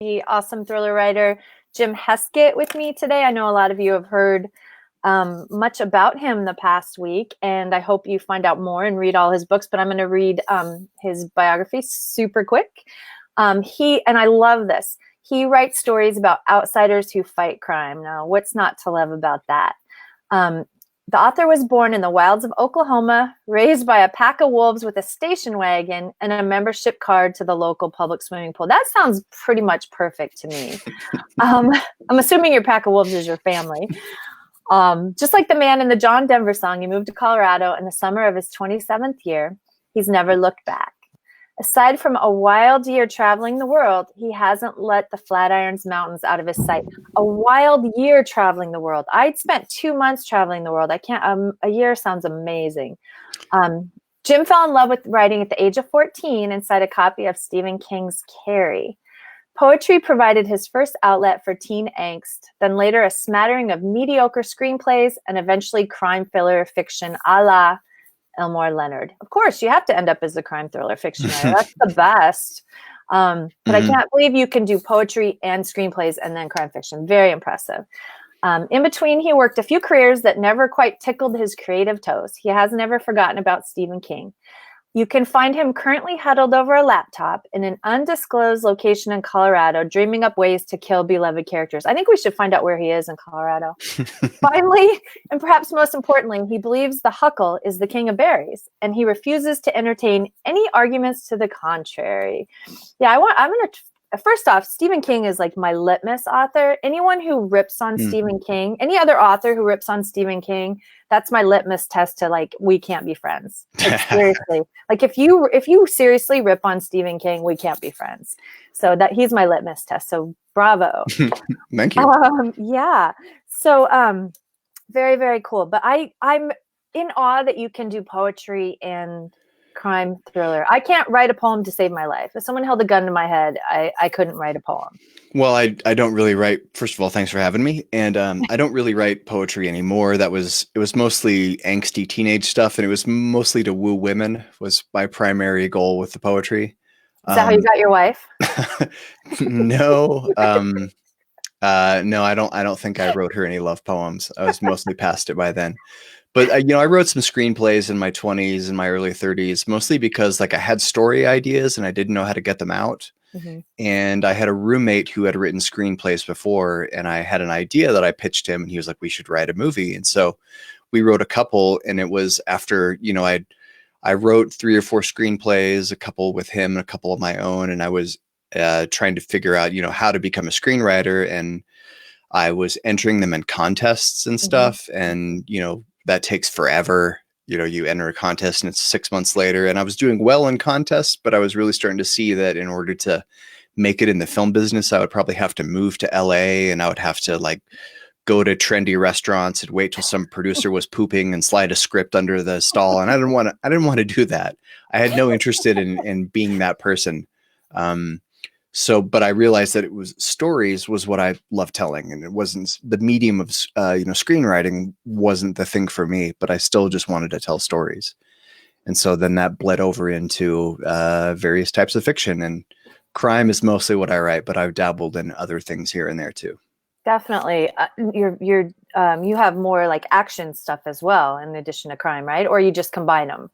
The awesome thriller writer Jim Heskett with me today. I know a lot of you have heard much about him the past week, and I hope you find out more and read all his books, but I'm going to read his biography super quick. And I love this. He writes stories about outsiders who fight crime. Now, what's not to love about that? The author was born in the wilds of Oklahoma, raised by a pack of wolves with a station wagon and a membership card to the local public swimming pool. That sounds pretty much perfect to me. I'm assuming your pack of wolves is your family. Just like the man in the John Denver song, he moved to Colorado in the summer of his 27th year. He's never looked back. Aside from a wild year traveling the world, he hasn't let the Flatirons Mountains out of his sight. A wild year traveling the world. I'd spent 2 months traveling the world. A year sounds amazing. Jim fell in love with writing at the age of 14 inside a copy of Stephen King's Carrie. Poetry provided his first outlet for teen angst, then later a smattering of mediocre screenplays and eventually crime thriller fiction a la Elmore Leonard. Of course, you have to end up as a crime thriller fiction writer. That's the best. But I can't believe you can do poetry and screenplays and then crime fiction. Very impressive. In between, he worked a few careers that never quite tickled his creative toes. He has never forgotten about Stephen King. You can find him currently huddled over a laptop in an undisclosed location in Colorado, dreaming up ways to kill beloved characters. I think we should find out where he is in Colorado. Finally, and perhaps most importantly, he believes the huckle is the king of berries, and he refuses to entertain any arguments to the contrary. Yeah, first off, Stephen King is like my litmus author. Anyone who rips on Stephen King, any other author who rips on Stephen King, that's my litmus test to like, we can't be friends. Like, seriously. Like if you seriously rip on Stephen King, we can't be friends. So that he's my litmus test. So bravo. Thank you. Yeah. So very, very cool. But I'm in awe that you can do poetry and crime thriller. I can't write a poem to save my life. If someone held a gun to my head, I couldn't write a poem. Well, I don't really write. First of all, thanks for having me. And I don't really write poetry anymore. It was mostly angsty teenage stuff, and it was mostly to woo women was my primary goal with the poetry. Is that how you got your wife? No. No, I don't think I wrote her any love poems. I was mostly past it by then. But I wrote some screenplays in my 20s and my early 30s, mostly because like I had story ideas and I didn't know how to get them out. Mm-hmm. And I had a roommate who had written screenplays before, and I had an idea that I pitched him, and he was like, "We should write a movie." And so we wrote a couple, and it was after I wrote 3 or 4 screenplays, a couple with him, and a couple of my own, and I was trying to figure out how to become a screenwriter, and I was entering them in contests and stuff, and that takes forever. You enter a contest and it's 6 months later, and I was doing well in contests, but I was really starting to see that in order to make it in the film business, I would probably have to move to LA, and I would have to like go to trendy restaurants and wait till some producer was pooping and slide a script under the stall. And I didn't want to do that. I had no interest in being that person. But I realized that stories was what I love telling, and it wasn't the medium of, screenwriting wasn't the thing for me, but I still just wanted to tell stories. And so then that bled over into various types of fiction, and crime is mostly what I write, but I've dabbled in other things here and there too. Definitely. You have more like action stuff as well, in addition to crime, right? Or you just combine them?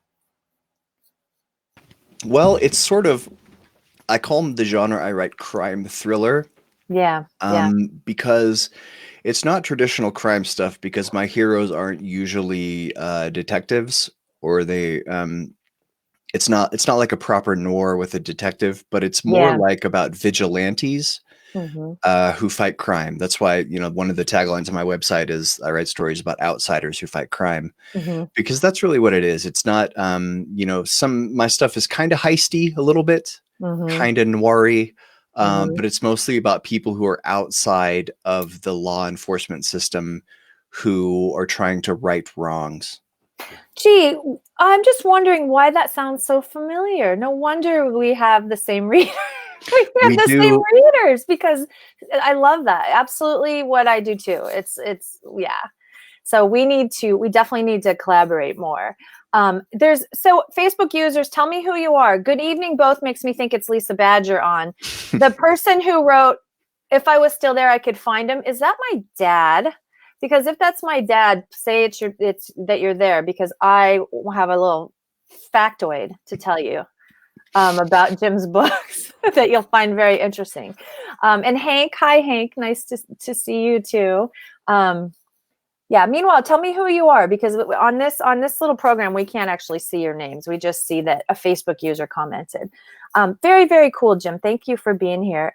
Well, it's sort of, I call the genre I write crime thriller. Yeah. Because it's not traditional crime stuff, because my heroes aren't usually detectives, or it's not like a proper noir with a detective, but it's more like about vigilantes who fight crime. That's why, one of the taglines on my website is I write stories about outsiders who fight crime, because that's really what it is. It's not, my stuff is kind of heisty a little bit. Kind of noir-y, but it's mostly about people who are outside of the law enforcement system who are trying to right wrongs. Gee, I'm just wondering why that sounds so familiar. No wonder we have the same reader. we have same readers, because I love that. Absolutely what I do too. It's yeah. So we definitely need to collaborate more. So Facebook users, tell me who you are. Good evening, both makes me think it's Lisa Badger on. The person who wrote, if I was still there, I could find him. Is that my dad? Because if that's my dad, say it's that you're there, because I have a little factoid to tell you about Jim's books that you'll find very interesting. And Hank, hi Hank, nice to see you too. Yeah. Meanwhile, tell me who you are, because on this little program we can't actually see your names. We just see that a Facebook user commented. Very, very cool, Jim. Thank you for being here.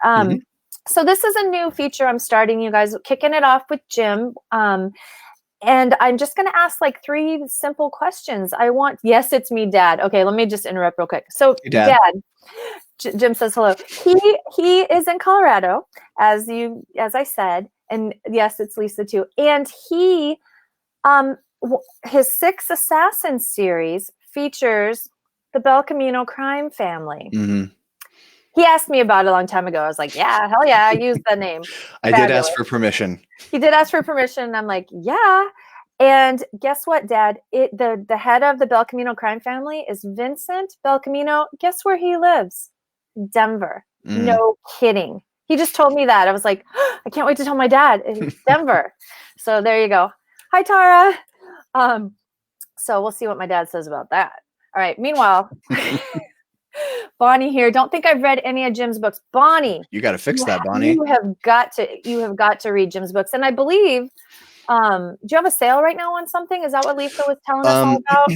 So this is a new feature I'm starting, you guys, kicking it off with Jim. And I'm just going to ask like 3 simple questions. Yes, it's me, Dad. Okay, let me just interrupt real quick. So, hey, Dad, Jim says hello. He is in Colorado, as I said, and yes, it's Lisa too. And he, his 6 Assassin series features the Bel Camino crime family. Mm-hmm. He asked me about it a long time ago. I was like, yeah, hell yeah, I used the name. I did ask for permission. He did ask for permission. And I'm like, yeah. And guess what, Dad? The head of the Bel Camino crime family is Vincent Bel Camino. Guess where he lives? Denver. No kidding. He just told me that. I was like, oh, I can't wait to tell my dad. It's Denver. So there you go. Hi, Tara. So we'll see what my dad says about that. All right. Meanwhile, Bonnie here. Don't think I've read any of Jim's books. Bonnie, you got to fix that, Bonnie. You have got to read Jim's books. And I believe, do you have a sale right now on something? Is that what Lisa was telling us all about?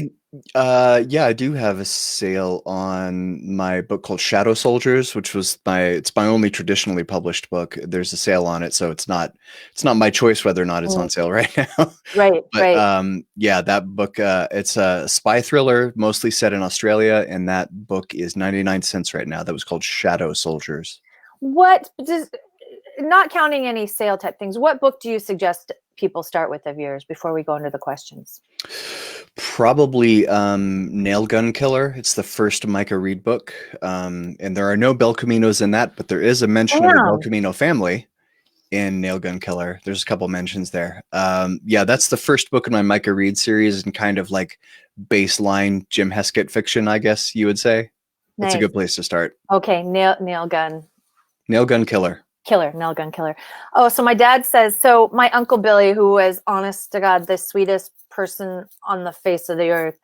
Yeah, I do have a sale on my book called Shadow Soldiers, which was it's my only traditionally published book. There's a sale on it, so it's not my choice whether or not it's on sale right now. Right, but, right. Yeah, that book, it's a spy thriller, mostly set in Australia, and that book is 99 cents right now. That was called Shadow Soldiers. Not counting any sale type things, what book do you suggest people start with of yours before we go into the questions? Probably Nail Gun Killer. It's the first Micah Reed book. And there are no Bel Caminos in that, but there is a mention of the Bel Camino family in Nail Gun Killer. There's a couple mentions there. Yeah, that's the first book in my Micah Reed series, and kind of like baseline Jim Heskett fiction, I guess you would say. Nice. That's a good place to start. Okay, Nail Gun Killer. Nail Gun Killer. Oh, so my dad says, so my Uncle Billy, who is, honest to God, the sweetest person on the face of the earth,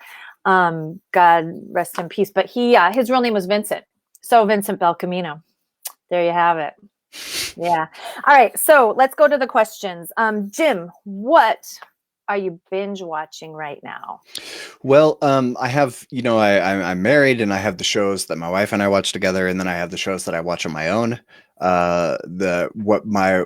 God rest in peace, but his real name was Vincent. So Vincent Bel Camino. There you have it. Yeah. All right. So let's go to the questions. Jim, what are you binge watching right now? Well, I have, I'm married, and I have the shows that my wife and I watch together, and then I have the shows that I watch on my own. My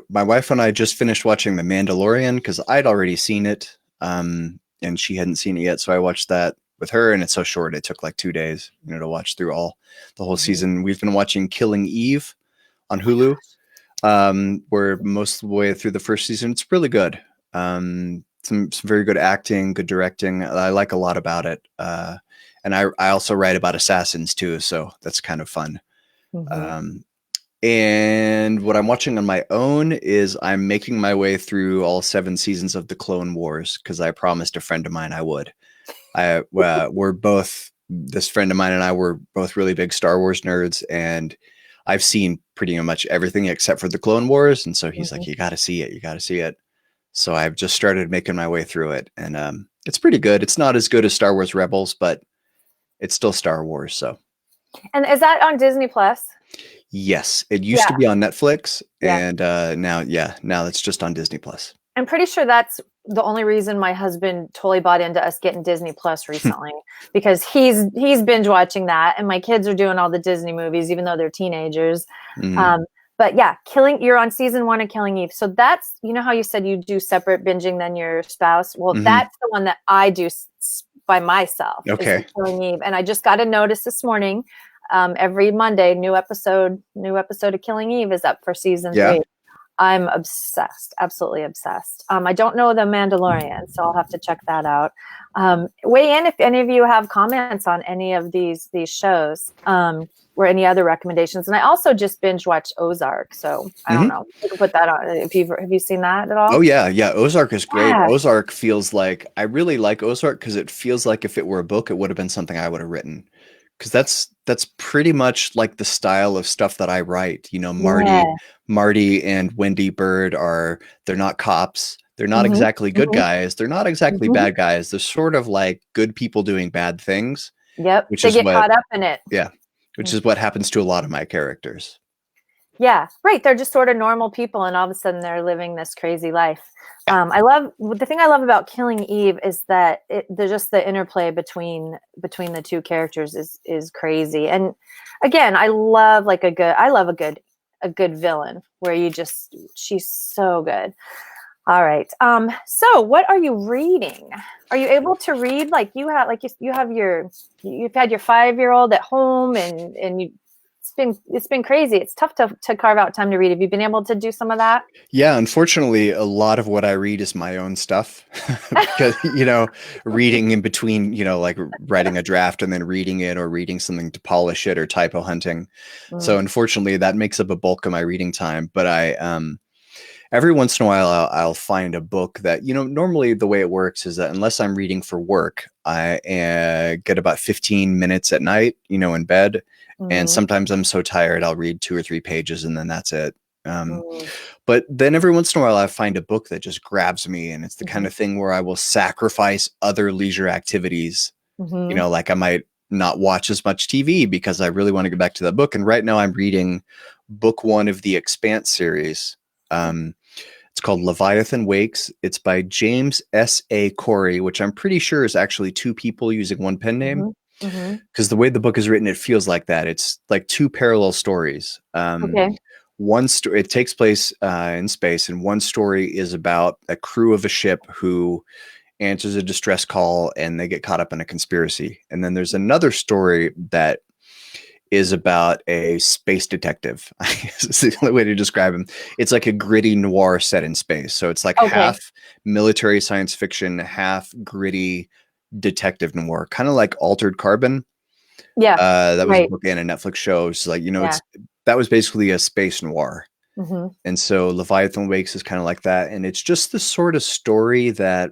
wife and I just finished watching The Mandalorian because I'd already seen it, and she hadn't seen it yet, so I watched that with her, and it's so short. It took like 2 days, to watch through the whole season. We've been watching Killing Eve on Hulu. We're most of the way through the first season. It's really good. Some very good acting, good directing. I like a lot about it. And I also write about assassins too, so that's kind of fun. Mm-hmm. And what I'm watching on my own is I'm making my way through all 7 seasons of the Clone Wars, because I promised a friend of mine I would. This friend of mine and I were both really big Star Wars nerds, and I've seen pretty much everything except for the Clone Wars. And so he's like, you got to see it. You got to see it. So I've just started making my way through it, and it's pretty good. It's not as good as Star Wars Rebels, but it's still Star Wars. So. And is that on Disney Plus? Yes, it used to be on Netflix, and now it's just on Disney Plus. I'm pretty sure that's the only reason my husband totally bought into us getting Disney Plus recently, because he's binge watching that, and my kids are doing all the Disney movies, even though they're teenagers. Mm-hmm. But yeah, you're on season 1 of Killing Eve. So that's, how you said you do separate binging than your spouse. Well, that's the one that I do by myself. Okay. Killing Eve. And I just got a notice this morning. Every Monday, new episode of Killing Eve is up for season 3. I'm obsessed, absolutely obsessed. I don't know The Mandalorian, so I'll have to check that out. Weigh in if any of you have comments on any of these shows, or any other recommendations. And I also just binge watched Ozark, so I don't know. You can put that on. Have you seen that at all? Oh yeah, Ozark is great. Yeah. Ozark feels like I really like Ozark because it feels like if it were a book, it would have been something I would have written. Because that's pretty much like the style of stuff that I write. You know, Yeah. Marty and Wendy Bird they're not cops. They're not Mm-hmm. exactly good Mm-hmm. guys. They're not exactly Mm-hmm. bad guys. They're sort of like good people doing bad things, Yep. which They is get what, caught up in it. yeah, which is what happens to a lot of my characters. Yeah, right. They're just sort of normal people, and all of a sudden they're living this crazy life. The thing I love about Killing Eve is that there's just the interplay between the two characters is crazy. And again, I love a good villain where she's so good. All right. So what are you reading? Are you able to read? You've had your 5-year-old at home, and it's been crazy. It's tough to carve out time to read. Have you been able to do some of that? Yeah, unfortunately, a lot of what I read is my own stuff because, reading in between, like writing a draft and then reading it or reading something to polish it or typo hunting. So unfortunately, that makes up a bulk of my reading time. But every once in a while, I'll find a book that, normally the way it works is that unless I'm reading for work, I get about 15 minutes at night, in bed. And sometimes I'm so tired, I'll read 2 or 3 pages and then that's it. But then every once in a while, I find a book that just grabs me. And it's the kind of thing where I will sacrifice other leisure activities. Like I might not watch as much TV because I really want to get back to that book. And right now I'm reading book 1 of the Expanse series. It's called Leviathan Wakes. It's by James S.A. Corey, which I'm pretty sure is actually 2 people using 1 pen name. Because the way the book is written, it feels like that. It's like 2 parallel stories. Okay. One story, it takes place in space, and one story is about a crew of a ship who answers a distress call and they get caught up in a conspiracy. And then there's another story that is about a space detective. It's the only way to describe him. It's like a gritty noir set in space. So it's like half military science fiction, half gritty detective noir, kind of like Altered Carbon. Yeah. That was a book and a Netflix show. It's like, that was basically a space noir. And so Leviathan Wakes is kind of like that. And it's just the sort of story that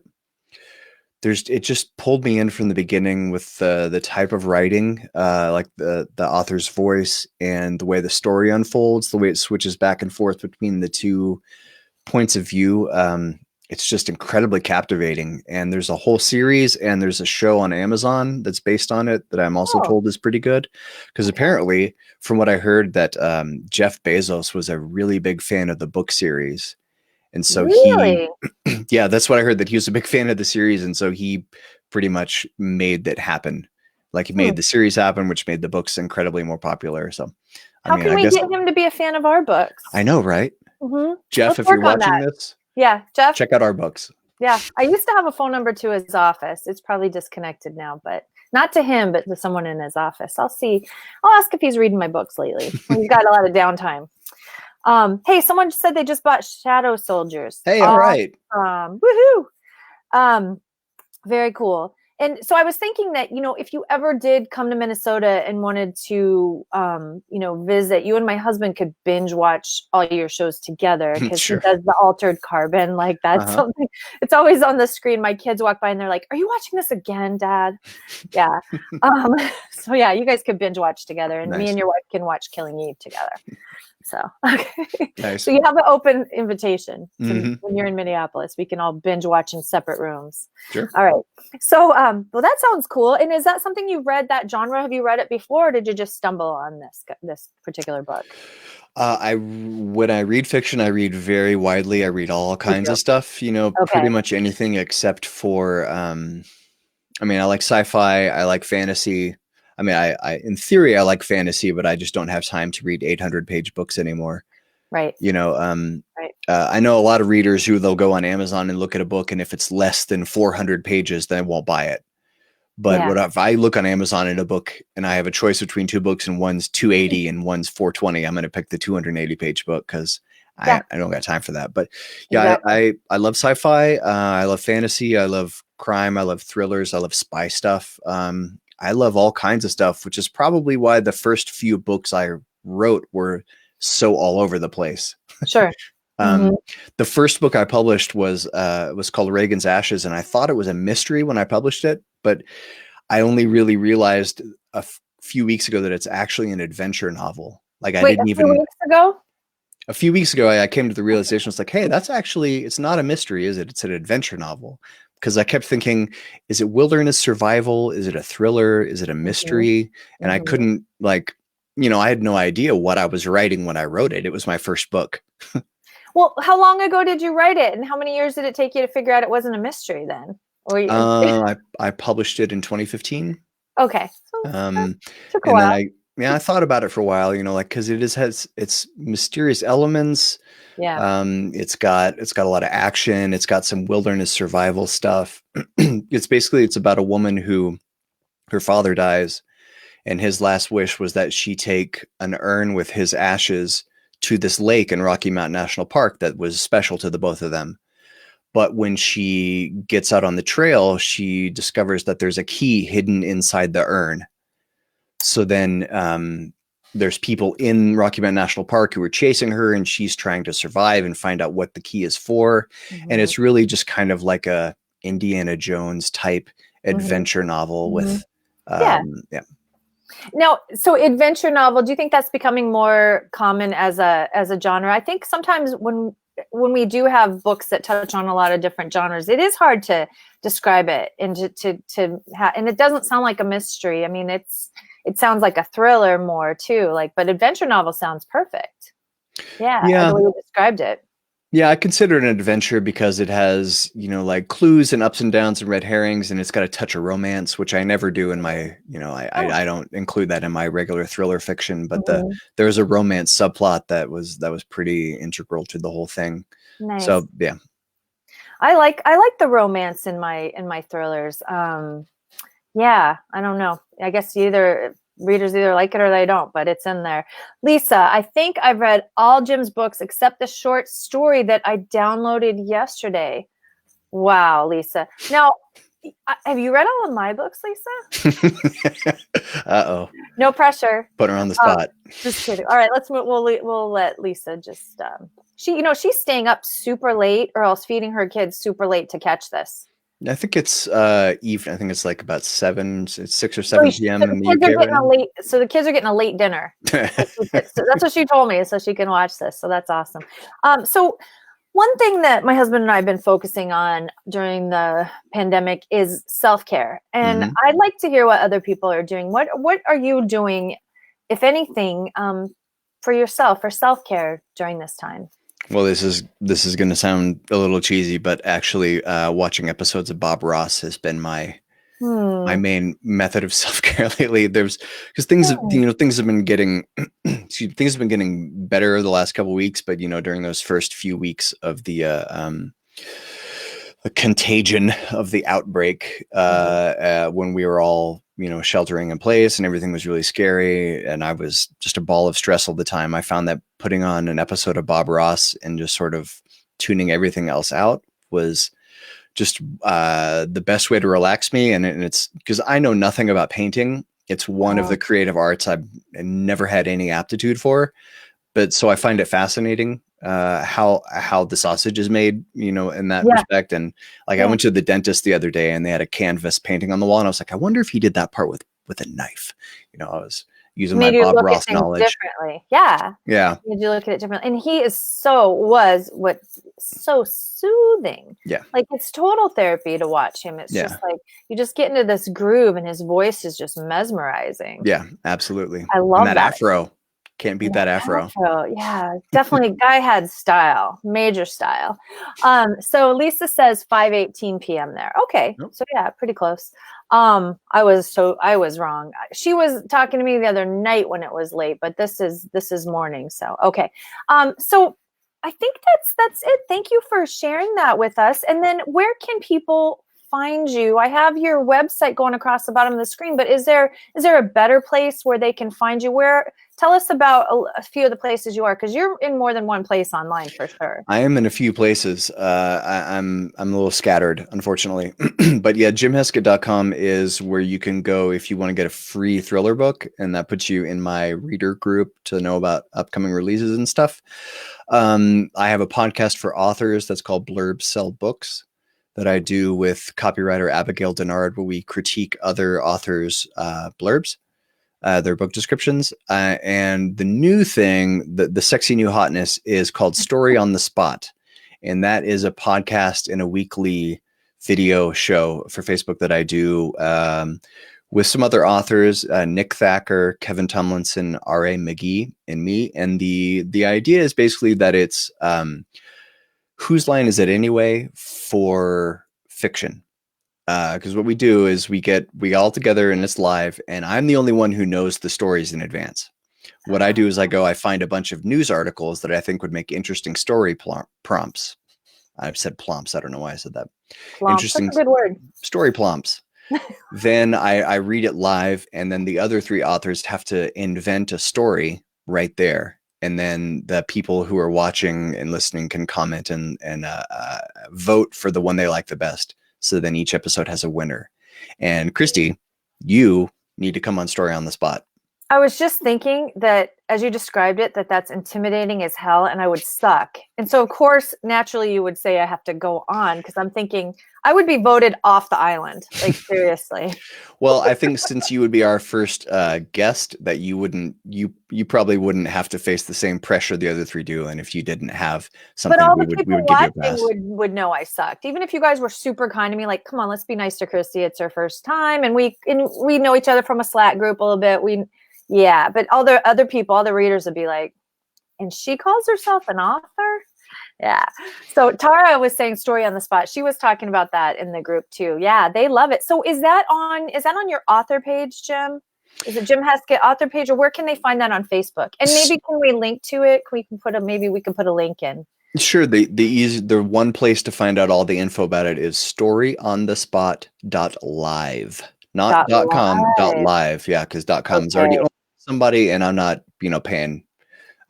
it just pulled me in from the beginning with the type of writing, like the author's voice and the way the story unfolds, the way it switches back and forth between the 2 points of view. It's just incredibly captivating. And there's a whole series and there's a show on Amazon that's based on it that I'm also told is pretty good. Because apparently, from what I heard, that Jeff Bezos was a really big fan of the book series. And so yeah, that's what I heard, that he was a big fan of the series. And so he pretty much made that happen. Like he made the series happen, which made the books incredibly more popular. So how can we get him to be a fan of our books? I know, right? Jeff, if you're watching this, yeah, Jeff, check out our books. Yeah, I used to have a phone number to his office. It's probably disconnected now, but not to him, but to someone in his office. I'll ask if he's reading my books lately. He's got a lot of downtime. Hey, someone said they just bought Shadow Soldiers. Hey, all right. Woohoo. Very cool. And so I was thinking that, if you ever did come to Minnesota and wanted to, visit, you and my husband could binge watch all your shows together because he does the Altered Carbon. Like that's something, it's always on the screen. My kids walk by and they're like, "Are you watching this again, Dad?" Yeah. So yeah, you guys could binge watch together, and me and your wife can watch Killing Eve together. So, okay. Nice. So you have an open invitation to, when you're in Minneapolis, we can all binge watch in separate rooms. Sure. All right. So, well, that sounds cool. And is that something you read, that genre? Have you read it before, or did you just stumble on this particular book? When I read fiction, I read very widely. I read all kinds of stuff, pretty much anything except for, I like sci-fi. I like fantasy. I in theory, I like fantasy, but I just don't have time to read 800-page books anymore. Right. Right. I know a lot of readers who they'll go on Amazon and look at a book, and if it's less than 400 pages, then I won't buy it. But if I look on Amazon in a book and I have a choice between 2 books and one's 280 and one's 420, I'm going to pick the 280-page book because I don't got time for that. But yeah, Exactly. I love sci-fi. I love fantasy. I love crime. I love thrillers. I love spy stuff. I love all kinds of stuff, which is probably why the first few books I wrote were so all over the place. Sure. Um, Hmm. the first book I published was called Reagan's Ashes, and I thought it was a mystery when I published it, but I only really realized few weeks ago that it's actually an adventure novel. Like I Wait, a didn't few even weeks ago? a few weeks ago, I came to the realization, it's like, hey, that's actually, it's not a mystery, is it? It's an adventure novel. Because I kept thinking, is it wilderness survival? Is it a thriller? Is it a Hmm. mystery? And I Hmm. couldn't, like, I had no idea what I was writing when I wrote it. It was my first book. Well, how long ago did you write it, and how many years did it take you to figure out it wasn't a mystery then? Or I published it in 2015. okay, so that Um, took a and then while. I thought about it for a while, like, because has its mysterious elements. Yeah. It's got a lot of action. It's got some wilderness survival stuff. It's about a woman who her father dies, and his last wish was that she take an urn with his ashes to this lake in Rocky Mountain National Park that was special to the both of them. But when she gets out on the trail, she discovers that there's a key hidden inside the urn. So then there's people in Rocky Mountain National Park who are chasing her, and she's trying to survive and find out what the key is for. And Hmm. it's really just kind of like a Indiana Jones type Hmm. adventure novel Hmm. with, Yeah. yeah. Now, so adventure novel, do you think that's becoming more common as a genre? I think sometimes when we do have books that touch on a lot of different genres, it is hard to describe it and and it doesn't sound like a mystery. I mean, it sounds like a thriller more too. Like, but adventure novel sounds perfect. Yeah, Yeah. the way you described it. Yeah, I consider it an adventure because it has, like clues and ups and downs and red herrings, and it's got a touch of romance, which I never do in my, Oh, I don't include that in my regular thriller fiction, but mhm. there's a romance subplot that was pretty integral to the whole thing. Nice. So yeah. I like the romance in my thrillers. Yeah, I don't know. I guess readers either like it or they don't, but it's in there. Lisa, I think I've read all Jim's books except the short story that I downloaded yesterday. Wow, Lisa. Now, have you read all of my books, Lisa? Uh-oh. No pressure. Put her on the Um, spot. just kidding. All right, let's move. We'll let Lisa just. She's staying up super late, or else feeding her kids super late to catch this. I think it's even. I think it's like about 6 or So, 7 so p.m. the in the kids are UK right getting a now. late. So the kids are getting a late dinner. So that's what she told me, so she can watch this. So that's awesome. So one thing that my husband and I have been focusing on during the pandemic is self-care, and Hmm. I'd like to hear what other people are doing. What are you doing, if anything, for yourself for self-care during this time? Well, this is going to sound a little cheesy, but actually, watching episodes of Bob Ross has been my Hmm. main method of self care lately. There's because things have been getting things have been getting better the last couple of weeks, but during those first few weeks of the contagion of the outbreak, Mhm. when we were all sheltering in place and everything was really scary, and I was just a ball of stress all the time. I found that putting on an episode of Bob Ross and just sort of tuning everything else out was just the best way to relax me. And it's because I know nothing about painting. It's one of Uh, the creative arts I've never had any aptitude for, but so I find it fascinating how the sausage is made, in that yeah, respect. And like I yeah. went to the dentist the other day, and they had a canvas painting on the wall, and I was like, I wonder if he did that part with a knife. I was using my Made you Bob look at Ross things knowledge. differently. Yeah. Yeah, Made you look at it differently. And he is so soothing. yeah, Like it's total therapy to watch him. It's just yeah, like you just get into this groove and his voice is just mesmerizing. yeah, absolutely. I And love that that. afro, can't And beat that that afro. afro, yeah, definitely guy had style, major style. So Lisa says 5:18 p.m. there. Okay, Nope. so yeah, pretty close. I was wrong. She was talking to me the other night when it was late, but this is morning. So okay. So I think that's it. Thank you for sharing that with us. And then where can people find you? I have your website going across the bottom of the screen, but is there a better place where they can find you? Tell us about a few of the places you are, because you're in more than one place online for sure. I am in a few places. I'm a little scattered, unfortunately. But yeah, jimheskett.com is where you can go if you want to get a free thriller book, and that puts you in my reader group to know about upcoming releases and stuff. I have a podcast for authors that's called Blurbs Sell Books that I do with copywriter Abigail Denard, where we critique other authors' blurbs. Their book descriptions. And the new thing, the sexy new hotness, is called Story on the Spot. And that is a podcast and a weekly video show for Facebook that I do with some other authors, Nick Thacker, Kevin Tomlinson, R.A. McGee, and me. And the idea is basically that it's whose line is it anyway for fiction? Because what we do is we all together and it's live, and I'm the only one who knows the stories in advance. What I do is I find a bunch of news articles that I think would make interesting story prompts. I've said plumps. I don't know why I said that. Interesting. That's a good word. Story plumps. Then I read it live, and then the other three authors have to invent a story right there. And then the people who are watching and listening can comment and vote for the one they like the best. So then each episode has a winner. And Kristi, you need to come on Story on the Spot. I was just thinking that as you described it, that's intimidating as hell, and I would suck. And so, of course, naturally you would say I have to go on, because I'm thinking I would be voted off the island. Like, seriously. Well, I think since you would be our first guest, that you probably wouldn't have to face the same pressure the other three do. And if you didn't have something, but all we the would people give you a pass. would know I sucked. Even if you guys were super kind to me, like, come on, let's be nice to Kristi. It's her first time, and we know each other from a Slack group a little bit. Yeah, but all the other people, all the readers would be like, and she calls herself an author? Yeah. So Tara was saying Story on the Spot. She was talking about that in the group too. Yeah, they love it. So is that on your author page, Jim? Is it Jim Heskett author page, or where can they find that on Facebook? And maybe can we link to it? We can put a link in. Sure. The one place to find out all the info about it is storyonthespot.live. Not .com, .live. Yeah, because .com is already owned by somebody, and I'm not, paying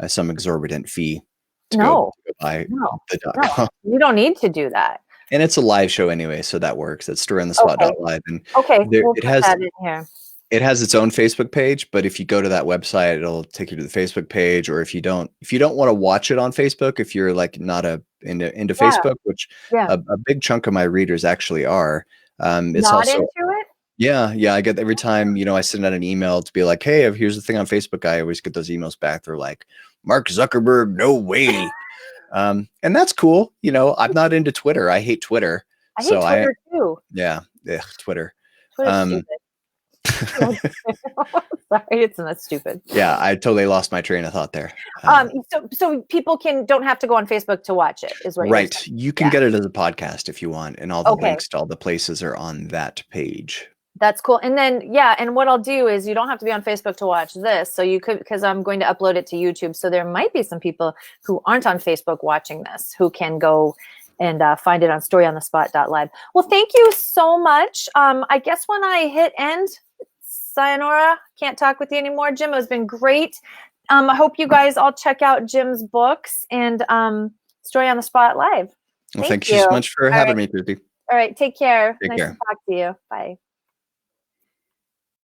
some exorbitant fee to go buy the .com. You don't need to do that. And it's a live show anyway, so that works. It's storyonthespot.live. And we'll put that in here. It has its own Facebook page, but if you go to that website, it'll take you to the Facebook page. Or if you don't want to watch it on Facebook, if you're like not into Facebook, which a big chunk of my readers actually are, it's not also into it. Yeah. I get every time, I send out an email to be like, hey, here's the thing on Facebook. I always get those emails back. They're like, Mark Zuckerberg, no way. And that's cool. I'm not into Twitter. I hate Twitter. I hate Twitter too. Yeah. Twitter. Twitter's stupid. Sorry, it's not stupid. Yeah, I totally lost my train of thought there. So people don't have to go on Facebook to watch it, is what you're right. saying. You can get it as a podcast if you want, and all the links to all the places are on that page. That's cool. And then, and what I'll do is you don't have to be on Facebook to watch this. So you could, because I'm going to upload it to YouTube. So there might be some people who aren't on Facebook watching this who can go and find it on storyonthespot.live. Well, thank you so much. I guess when I hit end, sayonara, can't talk with you anymore. Jim, it's been great. I hope you guys all check out Jim's books and Story on the Spot Live. Well, thank you so much for having me, Kristi. All right. Take care. Take care. To talk to you. Bye.